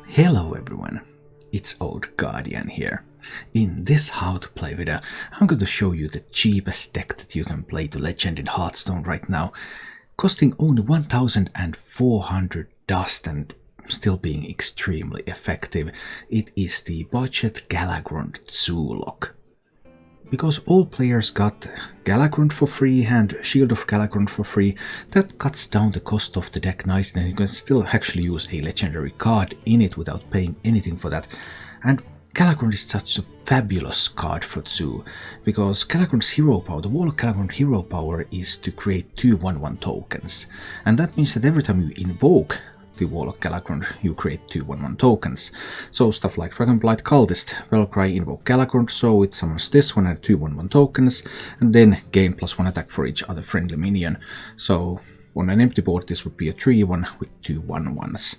Hello everyone, it's Old Guardian here. In this how to play video, I'm going to show you the cheapest deck that you can play to Legend in Hearthstone right now, costing only 1400 dust and still being extremely effective. It is the budget Galakrond Zoolock. Because all players got Galakrond for free and Shield of Galakrond for free, that cuts down the cost of the deck nicely, and you can still actually use a legendary card in it without paying anything for that. And Galakrond is such a fabulous card for Zoo, because Galakrond's hero power, the Warlock Galakrond hero power, is to create 2/1/1 tokens. And that means that every time you invoke the Warlock Galakrond, you create 2/1/1 tokens. So stuff like Dragonblight Cultist, Velcry, invoke Galakrond, so it summons this one and 2/1/1 tokens, and then gain +1 attack for each other friendly minion. So on an empty board this would be a 3/1 with 2/1/1s.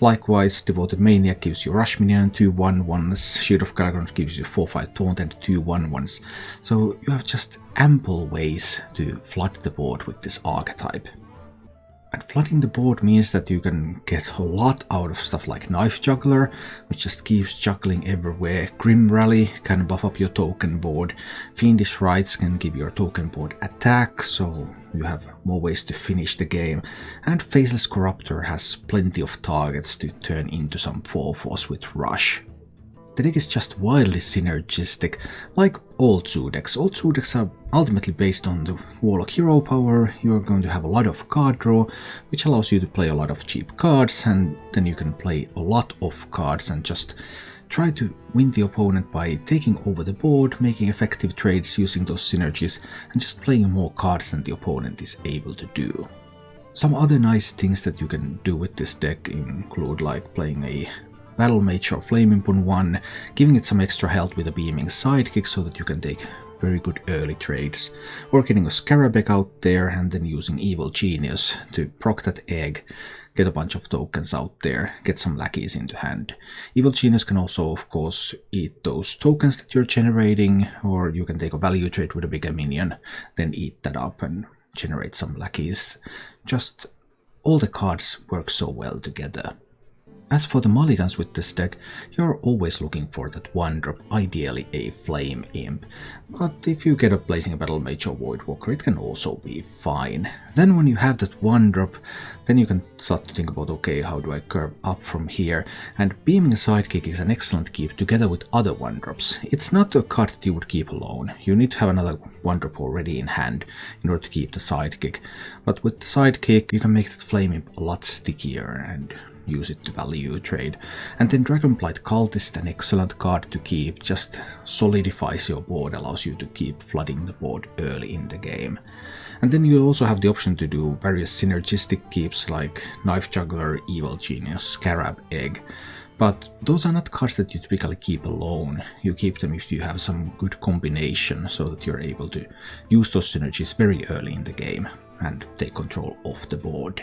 Likewise, Devoted Maniac gives you Rush minion and 2/1/1s, Shield of Galakrond gives you 4/5 taunt and 2/1/1s. So you have just ample ways to flood the board with this archetype. And flooding the board means that you can get a lot out of stuff like Knife Juggler, which just keeps juggling everywhere. Grim Rally can buff up your token board. Fiendish Rites can give your token board attack, so you have more ways to finish the game. And Faceless Corruptor has plenty of targets to turn into some 4/4s with Rush. The deck is just wildly synergistic, like all Zoo decks. All Zoo decks are ultimately based on the Warlock hero power. You're going to have a lot of card draw, which allows you to play a lot of cheap cards, and then you can play a lot of cards and just try to win the opponent by taking over the board, making effective trades using those synergies, and just playing more cards than the opponent is able to do. Some other nice things that you can do with this deck include like playing a Battle Mage or Flame Imp on 1, giving it some extra health with a beaming sidekick so that you can take very good early trades, or getting a Scarab Egg out there and then using Evil Genius to proc that egg, get a bunch of tokens out there, get some lackeys into hand. Evil Genius can also of course eat those tokens that you're generating, or you can take a value trade with a bigger minion, then eat that up and generate some lackeys. Just all the cards work so well together. As for the mulligans with this deck, you're always looking for that 1-drop, ideally a Flame Imp, but if you get a Blazing Battle Mage or Voidwalker, it can also be fine. Then when you have that 1-drop, then you can start to think about, okay, how do I curve up from here? And Beaming Sidekick is an excellent keep together with other 1-drops. It's not a card that you would keep alone. You need to have another 1-drop already in hand in order to keep the Sidekick. But with the Sidekick, you can make that Flame Imp a lot stickier and use it to value trade. And then Dragonblight Cultist, an excellent card to keep, just solidifies your board, allows you to keep flooding the board early in the game. And then you also have the option to do various synergistic keeps like Knife Juggler, Evil Genius, Scarab Egg. But those are not cards that you typically keep alone. You keep them if you have some good combination so that you're able to use those synergies very early in the game and take control of the board.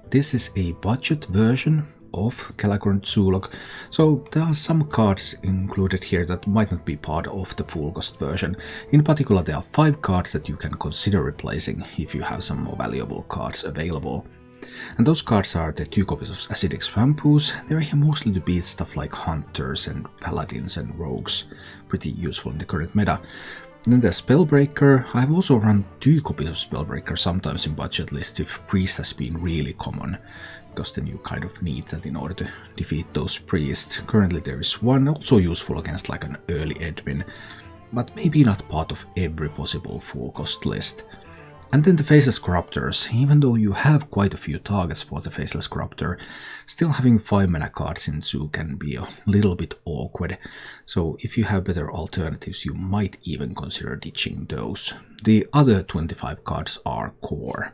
This is a budget version of Galakrond Zoolock, so there are some cards included here that might not be part of the full cost version. In particular, there are 5 cards that you can consider replacing if you have some more valuable cards available. And those cards are the 2 copies of Acidic Swampus. They're here mostly to beat stuff like Hunters and Paladins and Rogues, pretty useful in the current meta. And then there's Spellbreaker. I've also run 2 copies of Spellbreaker sometimes in budget lists if Priest has been really common, because then you kind of need that in order to defeat those priests. Currently there is 1, also useful against like an early Edwin, but maybe not part of every possible full cost list. And then the Faceless Corruptors. Even though you have quite a few targets for the Faceless Corruptor, still having 5 mana cards in Zoo can be a little bit awkward. So if you have better alternatives, you might even consider ditching those. The other 25 cards are core.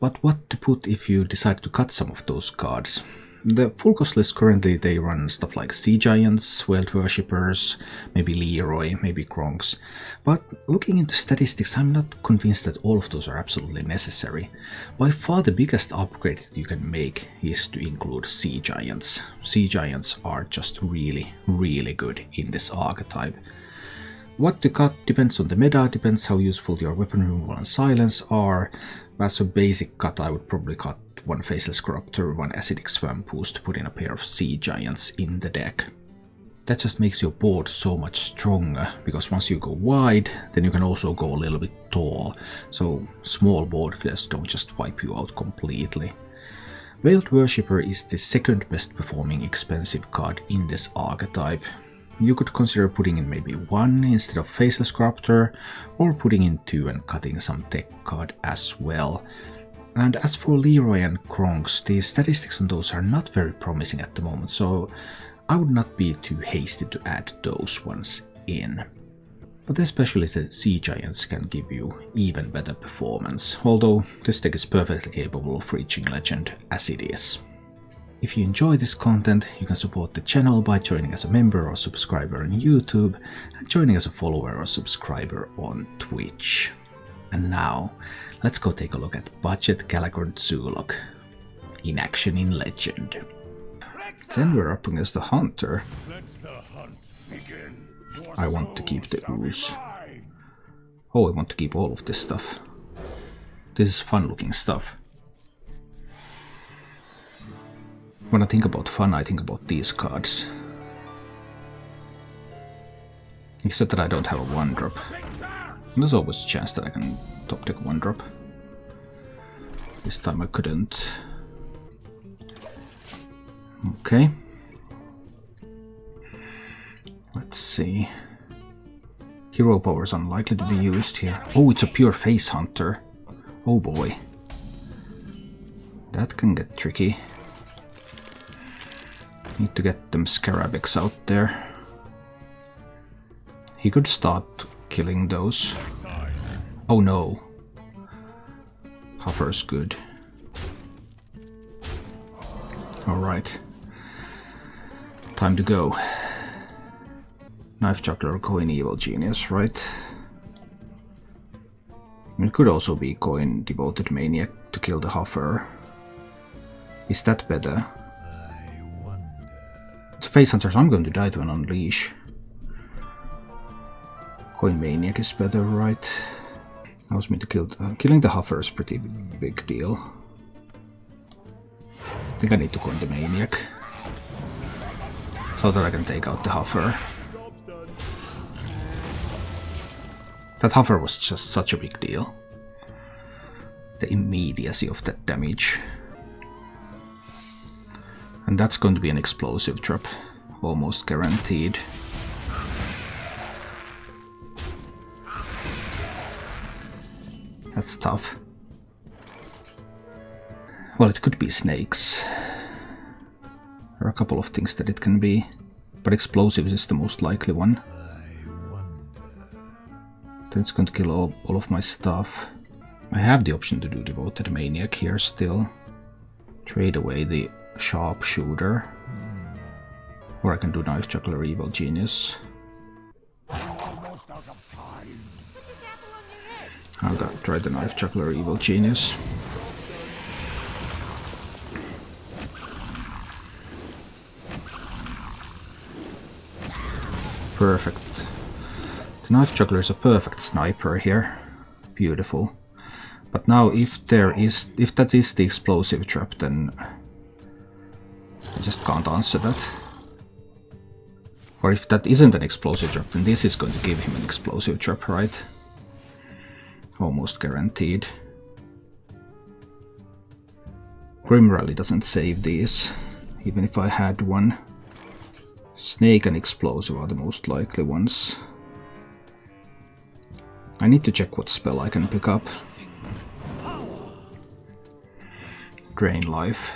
But what to put if you decide to cut some of those cards? The full cost list currently, they run stuff like Sea Giants, Whale Worshippers, maybe Leroy, maybe Kronks. But looking into statistics, I'm not convinced that all of those are absolutely necessary. By far the biggest upgrade that you can make is to include Sea Giants. Sea Giants are just really, really good in this archetype. What to cut depends on the meta, depends how useful your weapon removal and silence are. As a basic cut, I would probably cut one Faceless Corruptor, one Acidic Swampus to put in a pair of Sea Giants in the deck. That just makes your board so much stronger, because once you go wide, then you can also go a little bit tall, so small board players don't just wipe you out completely. Veiled Worshipper is the second best performing expensive card in this archetype. You could consider putting in maybe one instead of Faceless Corruptor, or putting in two and cutting some tech card as well. And as for Leroy and Kronks, the statistics on those are not very promising at the moment, so I would not be too hasty to add those ones in. But especially the Sea Giants can give you even better performance, although this deck is perfectly capable of reaching Legend as it is. If you enjoy this content, you can support the channel by joining as a member or subscriber on YouTube and joining as a follower or subscriber on Twitch. And now, let's go take a look at budget Galakrond Zoolock in action in Legend. Then we're up against the Hunter. I want to keep the Ooze. Oh, I want to keep all of this stuff. This is fun looking stuff. When I think about fun, I think about these cards. Except that I don't have a 1-drop. There's always a chance that I can top deck 1-drop. This time I couldn't. Okay. Let's see. Hero power is unlikely to be used here. Oh, it's a pure face hunter. Oh boy. That can get tricky. Need to get them Scarabex out there. He could start killing those. Oh no. Huffer's good. Alright. Time to go. Knife Juggler, Coin Evil Genius, right? It could also be Coin Devoted Maniac to kill the Huffer. Is that better? It's a Face Hunter, so I'm going to die to an Unleash. Coin Maniac is better, right? Allows me to kill killing the Huffer is pretty big deal. I think I need to coin the Maniac so that I can take out the Huffer. That Huffer was just such a big deal. The immediacy of that damage. And that's going to be an explosive trap, almost guaranteed. That's tough. Well, it could be snakes. There are a couple of things that it can be, but explosives is the most likely one. Then it's going to kill all of my stuff. I have the option to do Devoted Maniac here still. Trade away the Sharpshooter. Or I can do Knife Juggler, Evil Genius. I'll try the Knife Juggler, Evil Genius. Perfect. The Knife Juggler is a perfect sniper here. Beautiful. But now if that is the explosive trap, then I just can't answer that. Or if that isn't an explosive trap, then this is going to give him an explosive trap, right? Almost guaranteed. Grim Rally doesn't save these, even if I had one. Snake and explosive are the most likely ones. I need to check what spell I can pick up. Drain life.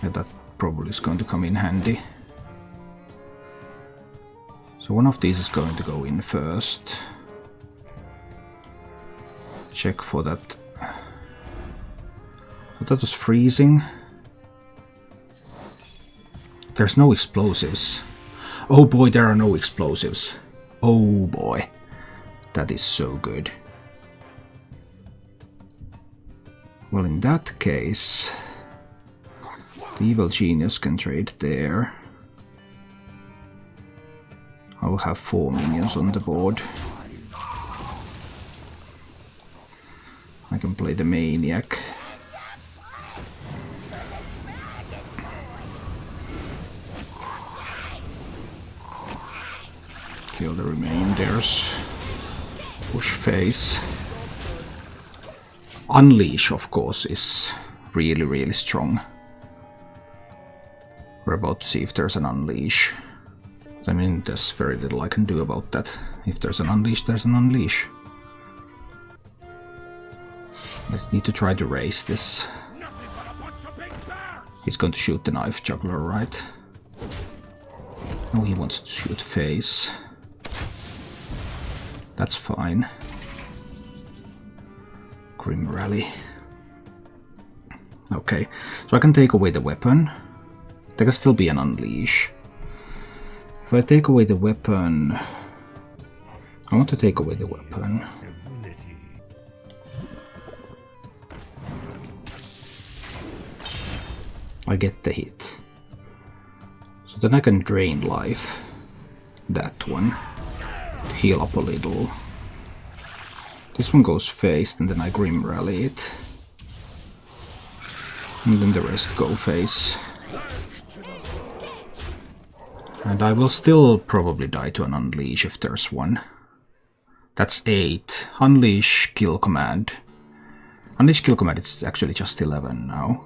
Yeah, that probably is going to come in handy. So one of these is going to go in first. Check for that. But that was freezing. There's no explosives. Oh boy, there are no explosives. Oh boy. That is so good. Well, in that case, the Evil Genius can trade there. I will have 4 minions on the board. I can play the Maniac. kill the remainders. Push face. Unleash, of course, is really, really strong. We're about to see if there's an unleash. I mean, there's very little I can do about that. If there's an unleash, there's an unleash. Let's need to try to raise this. He's going to shoot the knife juggler, right? No, he wants to shoot face. That's fine. Grim Rally. Okay, so I can take away the weapon. There can still be an unleash. If I take away the weapon... I want to take away the weapon. I get the hit. So then I can drain life. That one. To heal up a little. This one goes phased and then I Grim Rally it. And then the rest go face. And I will still probably die to an unleash if there's one. That's 8. Unleash kill command. Unleash kill command is actually just 11 now.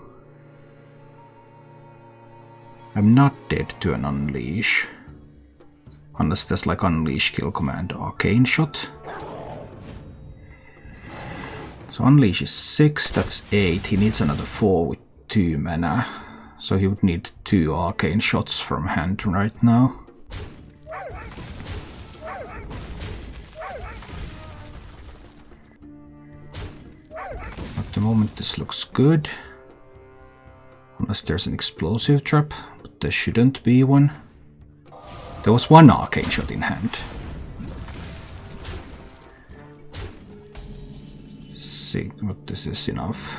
I'm not dead to an unleash. Unless there's like unleash kill command arcane shot. So unleash is 6, that's 8. He needs another 4 with 2 mana. So he would need 2 arcane shots from hand right now. At the moment this looks good. Unless there's an explosive trap, but there shouldn't be one. There was 1 arcane shot in hand. See what this is enough.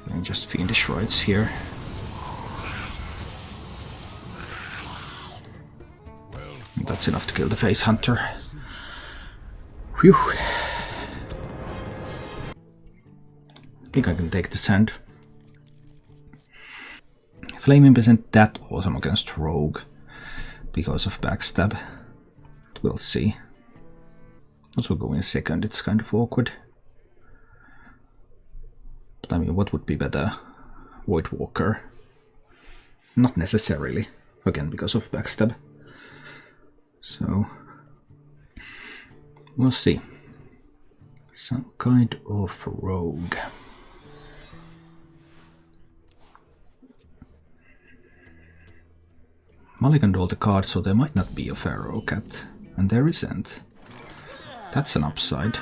And just fiendish rights here. That's enough to kill the face hunter. Whew. I think I can take the sand. Flame Imp isn't that awesome against Rogue because of backstab. We'll see. Also go in a second, it's kind of awkward. But I mean, what would be better? Void Walker? Not necessarily. Again, because of backstab. So we'll see. Some kind of rogue. Mulliganed all the cards, so there might not be a Pharaoh Cat. And there isn't. That's an upside.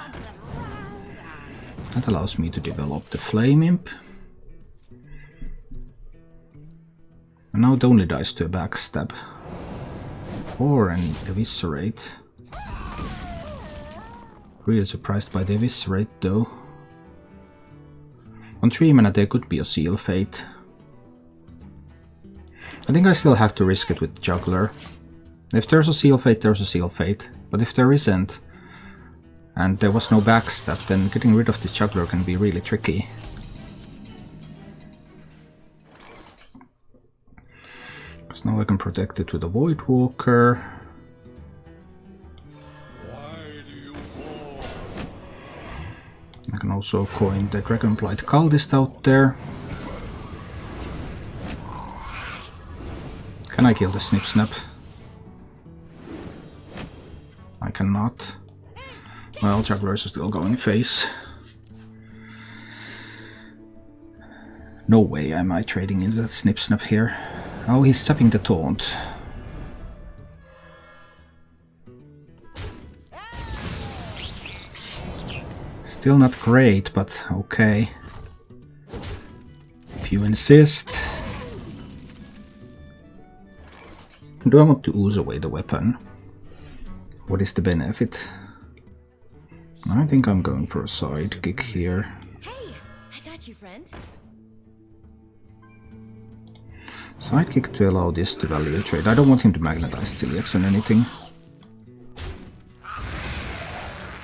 That allows me to develop the Flame Imp. And now it only dies to a backstab. Or an Eviscerate. Really surprised by the Eviscerate though. On 3 mana there could be a Seal Fate. I think I still have to risk it with Juggler. If there's a Seal Fate, there's a Seal Fate. But if there isn't, and there was no backstab, then getting rid of this Juggler can be really tricky. Because now I can protect it with a Void Walker. I can also coin the Dragonblight Cultist out there. Can I kill the Snip Snap? I cannot. Well, Jugglers are still going face. No way am I trading into that Snip Snap here. Oh, he's sapping the Taunt. Still not great, but okay. If you insist. Do I want to ooze away the weapon? What is the benefit? I think I'm going for a sidekick here. Hey, I got you, friend. Sidekick to allow this to value trade. I don't want him to magnetize Celiax on anything.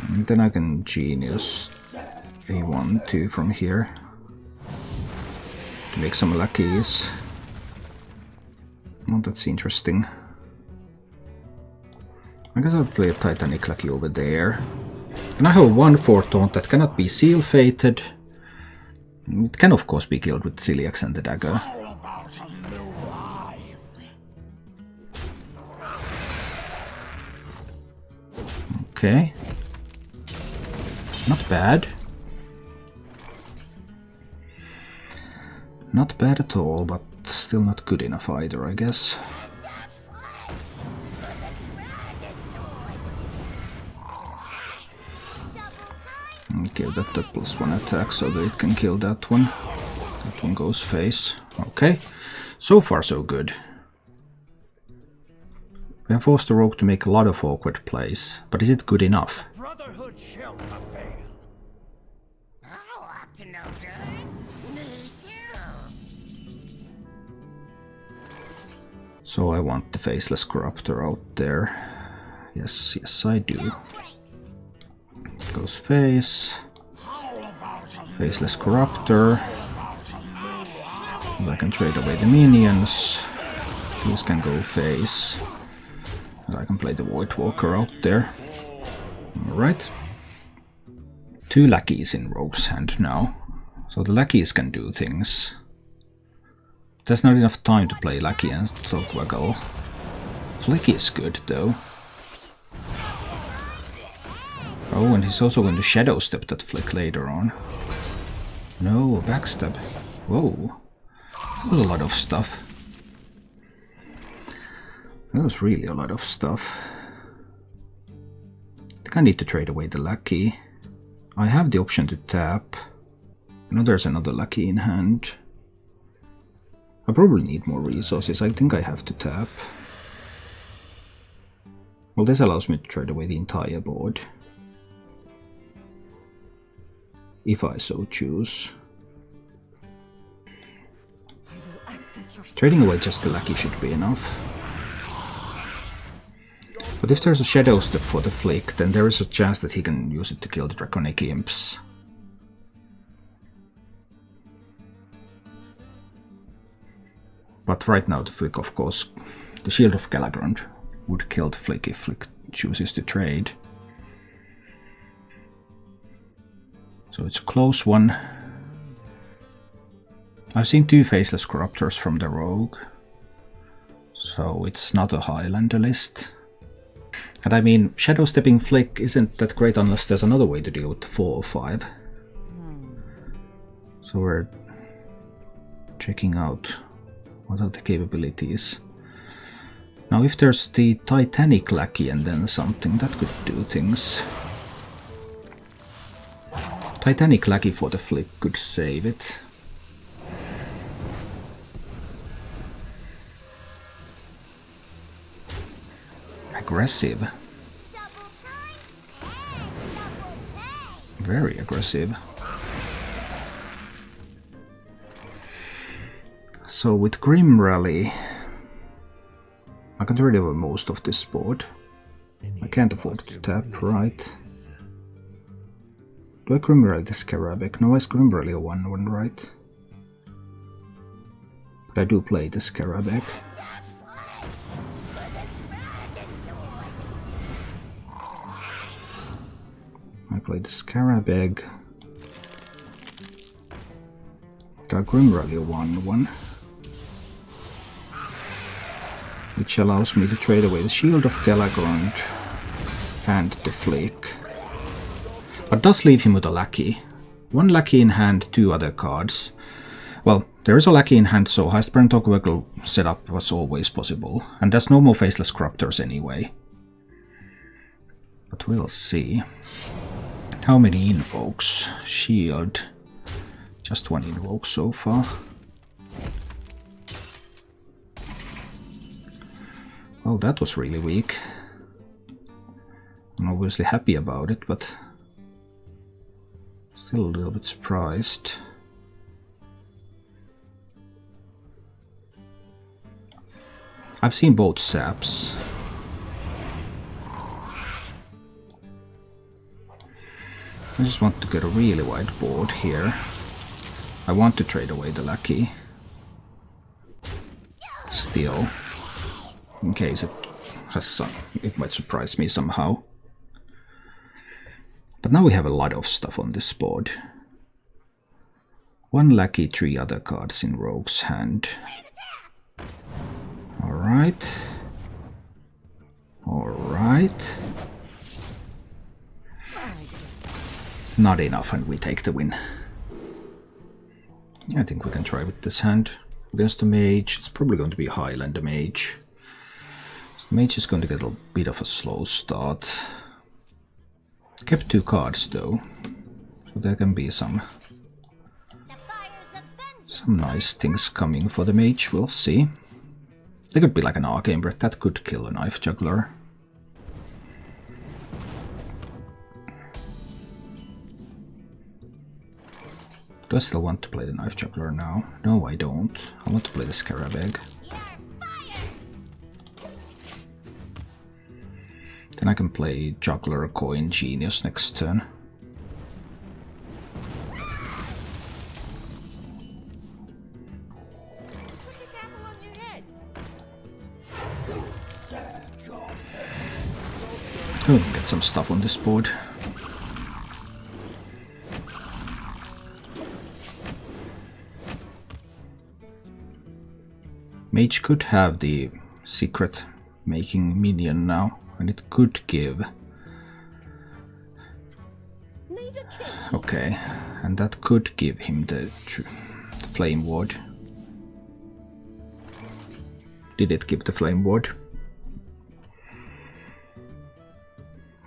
And then I can Genius a 1-2 from here to make some lackeys. Well, that's interesting. I guess I'll play a Titanic Lucky over there. And I have 1/4 taunt that cannot be seal fated. It can of course be killed with Celiax and the dagger. Okay. Not bad. Not bad at all, but still not good enough either, I guess. Okay, that +1 attack so that it can kill that one. That one goes face. Okay, so far so good. We have forced the rogue to make a lot of awkward plays, but is it good enough? Brotherhood shall not fail. Oh, up to no good? Me too. So I want the Faceless Corruptor out there. Yes, yes I do. Goes face. Faceless Corruptor. And I can trade away the minions. These can go face. And I can play the Voidwalker out there. Alright. 2 lackeys in Rogue's hand now. So the lackeys can do things. There's not enough time to play Lackey and Togwaggle. Flick is good though. Oh, and he's also going to Shadow Step that Flick later on. No, backstab. Whoa. That was a lot of stuff. That was really a lot of stuff. I think I need to trade away the Lackey. I have the option to tap. I know there's another Lackey in hand. I probably need more resources. I think I have to tap. Well, this allows me to trade away the entire board. If I so choose. Trading away just the Lackey should be enough. But if there's a Shadow Step for the Flick, then there is a chance that he can use it to kill the Draconic Imps. But right now the Flick, of course, the Shield of Galakrond would kill the Flick if Flick chooses to trade. So it's a close one. I've seen 2 Faceless Corruptors from the Rogue. So it's not a Highlander list. And I mean, Shadow Stepping Flick isn't that great unless there's another way to deal with 4 or 5. So we're checking out what are the capabilities. Now if there's the Titanic Lackey and then something, that could do things. Titanic Lackey for the Flick could save it. Aggressive. Very aggressive. So with Grim Rally, I can trade over most of this board. I can't afford to tap, right? Do I Grim Rally the Scarabek? No, I Grim Rally a 1/1, right? But I do play the Scarabek. I played the Scarabeg. Got Grim Rally 1/1. Which allows me to trade away the Shield of Galakrond and the Flick. But does leave him with a Lackey. 1 Lackey in hand, 2 other cards. Well, there is a Lackey in hand, so Hearthstone Togwaggle setup was always possible. And there's no more Faceless Corruptors anyway. But we'll see. How many invokes? Shield. Just 1 invoke so far. Well, that was really weak. I'm obviously happy about it, but still a little bit surprised. I've seen both saps. I just want to get a really wide board here. I want to trade away the Lackey. Still. In case it It might surprise me somehow. But now we have a lot of stuff on this board. 1 lackey, 3 other cards in Rogue's hand. Alright. Alright. Not enough, and we take the win. I think we can try with this hand. Against the Mage, it's probably going to be Highlander Mage. Mage is going to get a bit of a slow start. Kept 2 cards though, so there can be some nice things coming for the Mage, we'll see. There could be like an Arcane Breath that could kill a Knife Juggler. Do I still want to play the Knife Juggler now? No, I don't. I want to play the Scarabag. Then I can play Juggler, Coin, Genius next turn. Oh, get some stuff on this board. Mage could have the secret making minion now, and it could give. Okay, and that could give him the Flame Ward. Did it give the Flame Ward?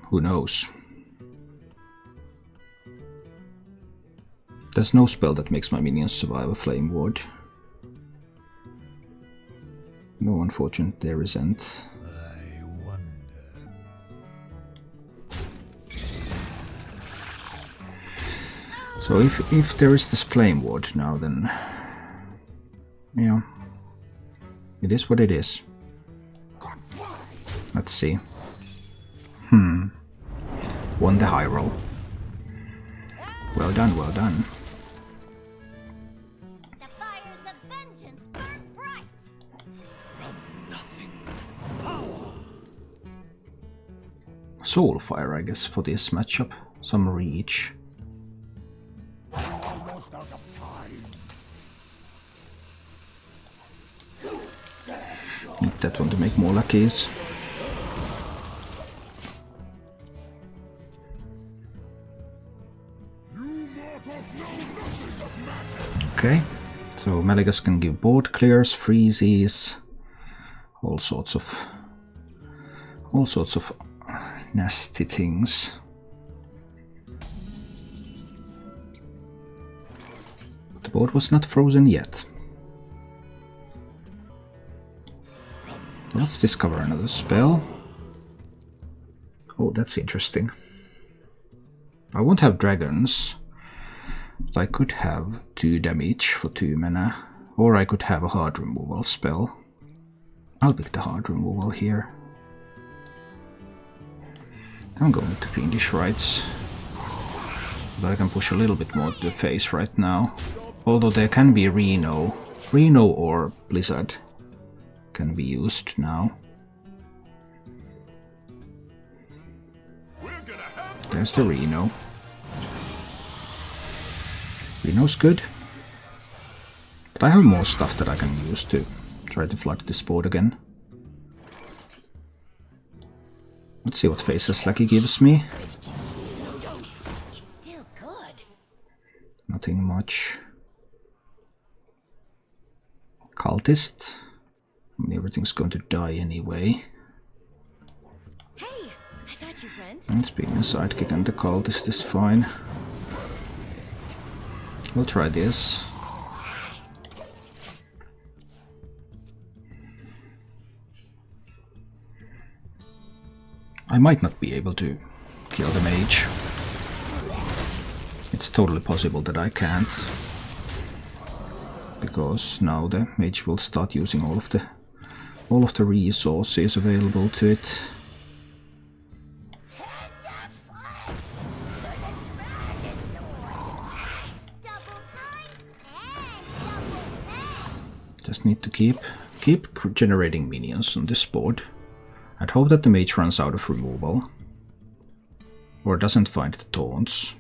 Who knows? There's no spell that makes my minions survive a Flame Ward. No, unfortunate, there isn't. I wonder. So if there is this Flame Ward now, then yeah, it is what it is. Let's see. Won the high roll. Well done, well done. The fires of vengeance burn bright. Soulfire, I guess, for this matchup. Some reach. Almost out of time. Need that one to make more lackeys. Okay, so Malagas can give board clears, freezes, all sorts of nasty things. The board was not frozen yet. Let's discover another spell. Oh, that's interesting. I won't have dragons, but I could have 2 damage for 2 mana, or I could have a hard removal spell. I'll pick the hard removal here. I'm going to Fiendish Rites, but I can push a little bit more to the face right now. Although there can be Reno or Blizzard can be used now. There's the Reno. Reno's good. But I have more stuff that I can use to try to flood this board again. Let's see what Faceless Lackey gives me. It's still good. Nothing much. Cultist. I mean, everything's going to die anyway. Hey, I got you, friend. It's being a sidekick and the cultist is fine. We'll try this. I might not be able to kill the mage. It's totally possible that I can't, because now the mage will start using all of the resources available to it. Just need to keep generating minions on this board. I'd hope that the mage runs out of removal. Or doesn't find the taunts.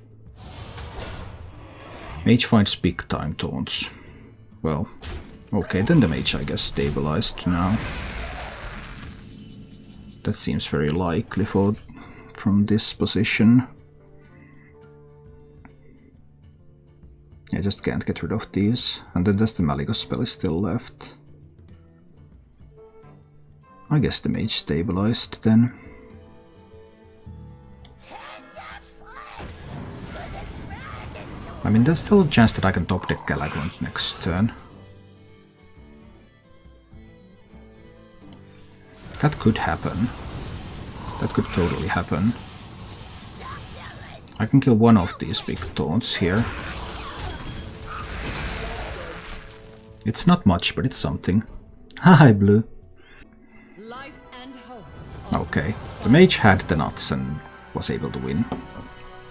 Mage finds big time taunts. Well, okay, then the mage I guess stabilized now. That seems very likely from this position. I just can't get rid of these. And then there's the Malygos spell is still left. I guess the mage stabilized then. I mean, there's still a chance that I can top deck Galakrond next turn. That could happen. That could totally happen. I can kill one of these big taunts here. It's not much, but it's something. Hi, Blue. Life and hope. Okay, the mage had the nuts and was able to win.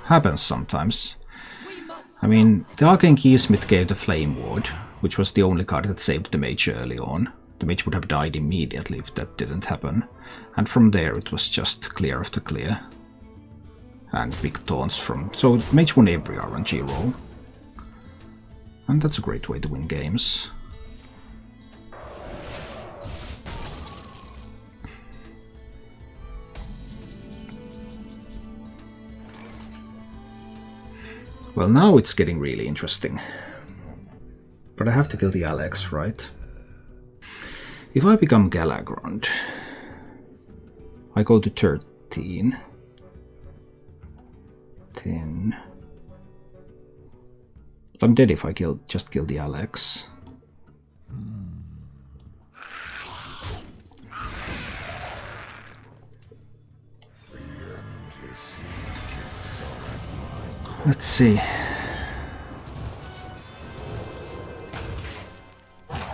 Happens sometimes. I mean, the Arcane Keysmith gave the Flame Ward, which was the only card that saved the mage early on. The mage would have died immediately if that didn't happen. And from there it was just clear after clear. And big taunts from... So mage won every RNG roll. And that's a great way to win games. Well, now it's getting really interesting. But I have to kill the Alex, right? If I become Galakrond, I go to 13. 10. But I'm dead if I just kill the Alex. Let's see.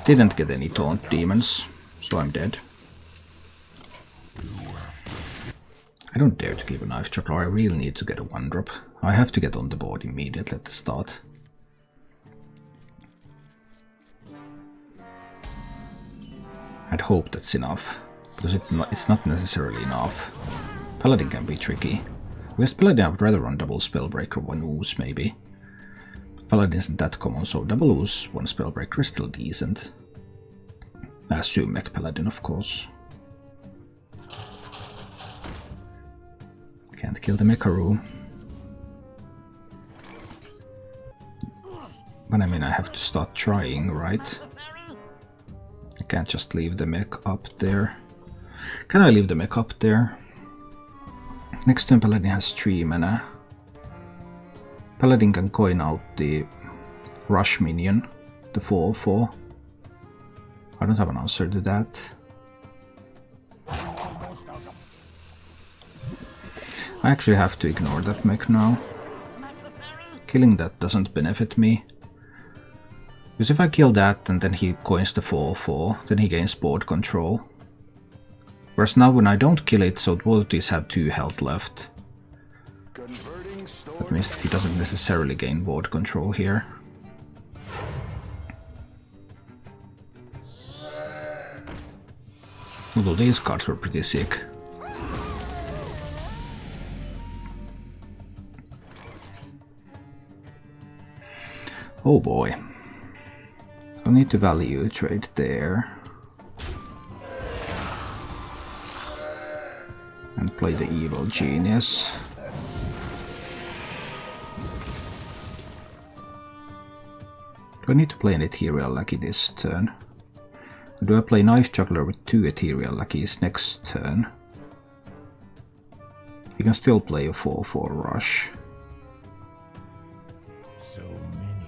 Didn't get any taunt demons, so I'm dead. I don't dare to give a knife juggler, I really need to get a 1-drop. I have to get on the board immediately at the start. I'd hope that's enough, because it's not necessarily enough. Paladin can be tricky. With Paladin I would rather run double Spellbreaker, 1 Ooze maybe. But Paladin isn't that common, so double Ooze, 1 Spellbreaker is still decent. I assume Mech Paladin, of course. Can't kill the Mecharoo. But I mean, I have to start trying, right? I can't just leave the mech up there. Can I leave the mech up there? Next turn Paladin has 3 mana. Paladin can coin out the Rush minion, the 4/4. I don't have an answer to that. I actually have to ignore that mech now. Killing that doesn't benefit me. Because if I kill that and then he coins the 4/4, then he gains board control. Whereas now when I don't kill it, so both of these have 2 health left. That means that he doesn't necessarily gain board control here. Although these cards were pretty sick. Oh boy. I'll need to value trade there. And play the Evil Genius. Do I need to play an Ethereal Lackey this turn? Or do I play Knife Juggler with 2 Ethereal Lackeys next turn? You can still play a 4/4 Rush.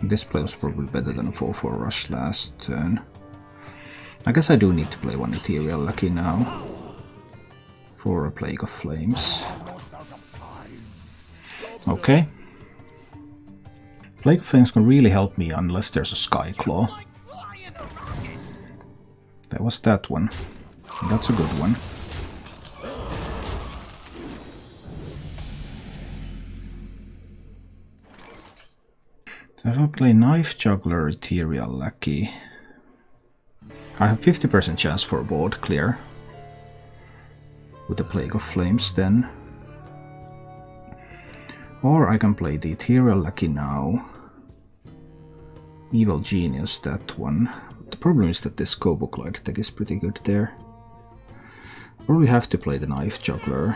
This play was probably better than a 4/4 Rush last turn. I guess I do need to play 1 Ethereal Lackey now. For a Plague of Flames. Okay. Plague of Flames can really help me unless there's a Skyclaw. That was that one. That's a good one. So if I play Knife Juggler, Ethereal Lackey, I have 50% chance for a board clear. with the Plague of Flames then. Or I can play the Ethereal Lackey now. Evil Genius, that one. The problem is that this Gobocloid deck is pretty good there. Probably have to play the Knife Juggler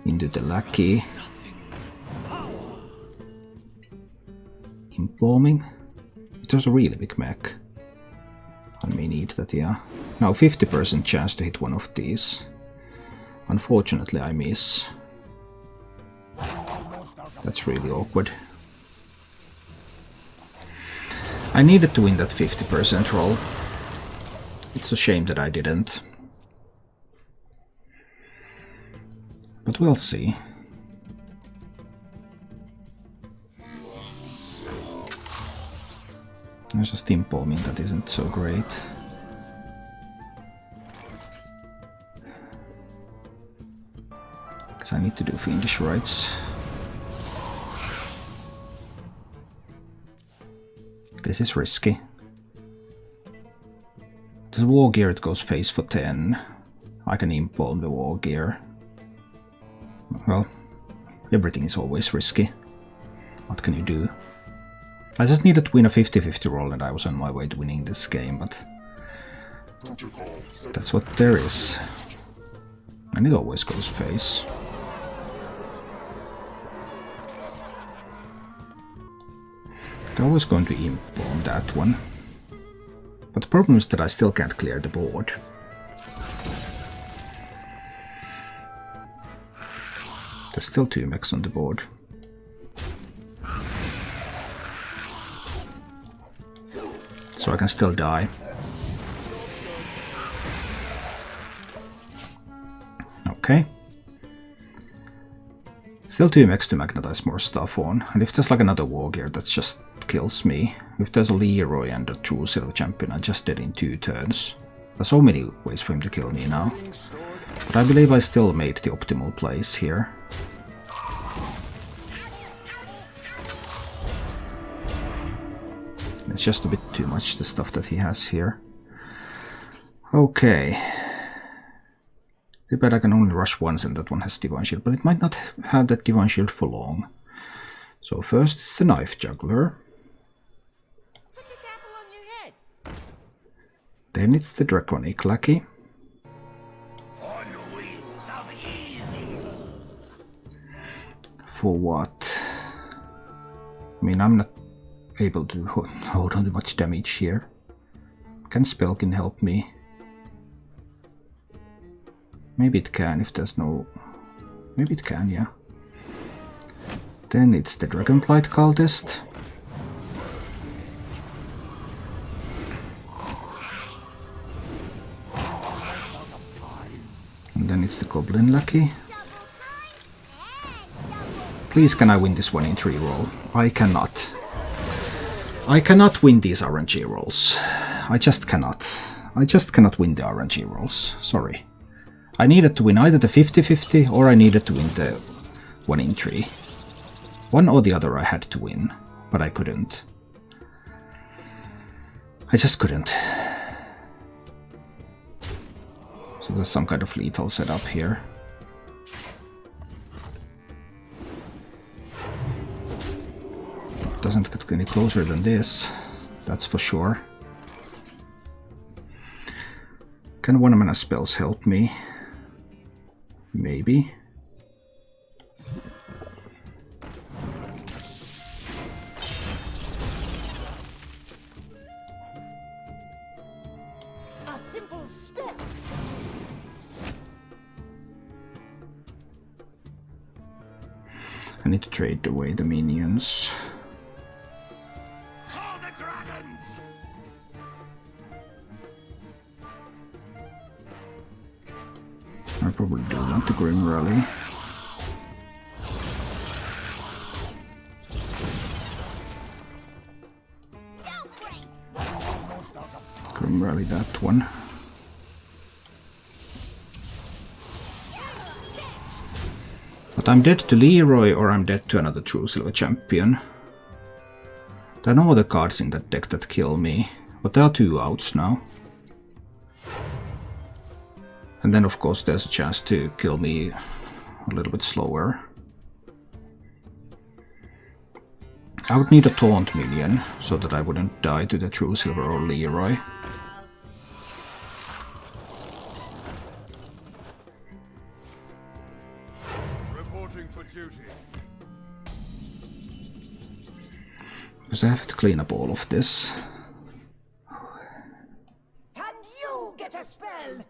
into the Lackey. Embalming. There's a really big mech. I may need that, yeah. Now 50% chance to hit one of these. Unfortunately I miss. That's really awkward. I needed to win that 50% roll. It's a shame that I didn't. But we'll see. There's a steam palming that isn't so great. Because I need to do Fiendish Rites. This is risky. The War Gear, it goes face for 10. I can impalm the War Gear. Well, everything is always risky. What can you do? I just needed to win a 50-50 roll and I was on my way to winning this game, but that's what there is. And it always goes face. They're always going to impalm that one. But the problem is that I still can't clear the board. There's still 2 mechs on the board. So I can still die. Okay. Still 2 mechs to magnetize more stuff on. And if there's like another War Gear that just kills me. If there's a Leroy and a true Silver Champion, I just did in 2 turns. There's so many ways for him to kill me now. But I believe I still made the optimal plays here. It's just a bit too much, the stuff that he has here. Okay. Too bad I can only rush once and that one has Divine Shield, but it might not have that Divine Shield for long. So first it's the Knife Juggler. Put this apple on your head. Then it's the Draconic Lackey. On the wings of evil. For what? I mean, I'm not able to hold on to much damage here. Can Spellkin help me? Maybe it can if there's no... Maybe it can, yeah. Then it's the Dragonblight Cultist. And then it's the Goblin Lackey. Please, can I win this 1 in 3 roll? I cannot. I cannot win these RNG rolls. I just cannot. I just cannot win the RNG rolls. Sorry. I needed to win either the 50-50 or I needed to win the 1 in 3. One or the other I had to win, but I couldn't. I just couldn't. So there's some kind of lethal setup here. Doesn't get any closer than this, that's for sure. Can 1 mana spells help me? Maybe. A simple spell. I need to trade away the minions. Call the dragons. I probably do want to Grim Rally. Grim Rally that one. But I'm dead to Leroy or I'm dead to another True Silver Champion. There are no other cards in that deck that kill me, but there are 2 outs now. And then of course there's a chance to kill me a little bit slower. I would need a taunt minion so that I wouldn't die to the True Silver or Leroy. Reporting for duty. Because I have to clean up all of this. And you get a spell.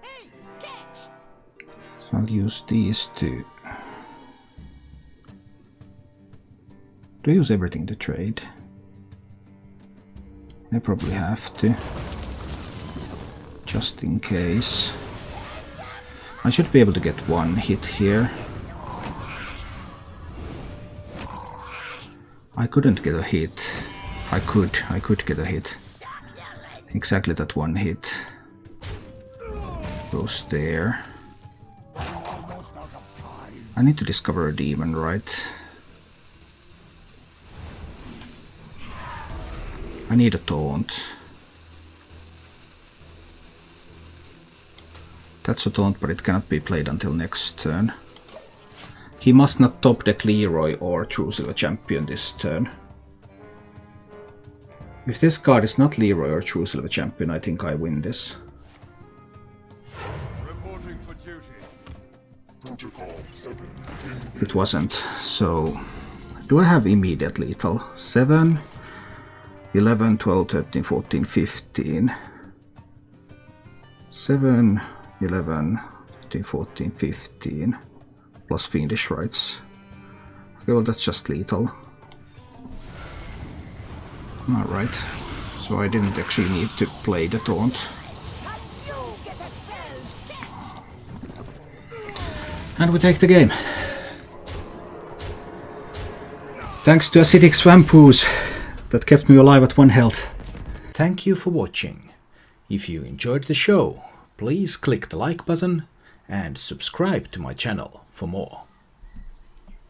Hey, catch! So I'll use these two. Do I use everything to trade? I probably have to. Just in case. I should be able to get one hit here. I couldn't get a hit. I could get a hit. Exactly that one hit. Goes there. I need to discover a demon, right? I need a taunt. That's a taunt, but it cannot be played until next turn. He must not top deck Leroy or True Silver Champion this turn. If this card is not Leroy or True Silver Champion, I think I win this. Reporting for duty. Protocol 7. It wasn't, so... Do I have immediate lethal? 7, 11, 12, 13, 14, 15. 7, 11, 13, 14, 15. Plus Fiendish Rites. Okay, well that's just lethal. Alright, so I didn't actually need to play the taunt. And you get a spell. And we take the game. Thanks to acidic swampoos that kept me alive at 1 health. Thank you for watching. If you enjoyed the show, please click the like button and subscribe to my channel for more.